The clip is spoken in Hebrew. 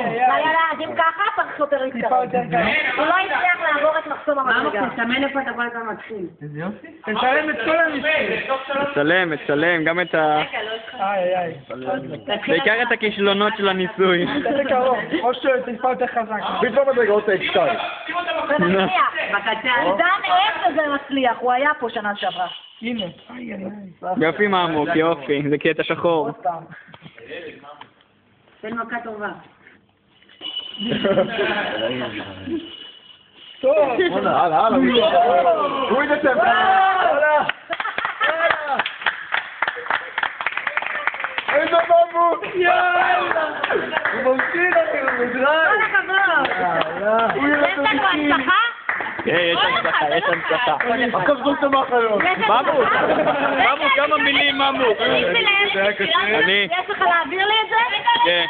יאללה, אז אם ככה, צריך יותר להתקרב. הוא לא הצליח לעבור את מחסום המדרגה. תסמן איפה אתה כל הזמן מתחיל. איזה יופי. תצלם את כל הניסוי. מצלם, גם את ה... איי. בעיקר את הכישלונות של הניסוי. תעשה קרוב, או שתספר יותר חזק. פתאום מדרגות X2. זה מצליח. עידן איך זה מצליח, הוא היה פה שנה שעברה. הנה. יופי מעמוק, יופי, זה קטע שחור. עוד פעם. תן מכה טובה. טוב. הלאה. הוא ידצם. איזה ממות! יאללה! הוא ממשיך אחי, הוא מזרעי! כל הכבוד. יש לנו הנצחה? יש הנצחה. עכשיו זרוק את המאחיות. ממות, כמה מילים ממות. יש לך להעביר לי את זה? כן.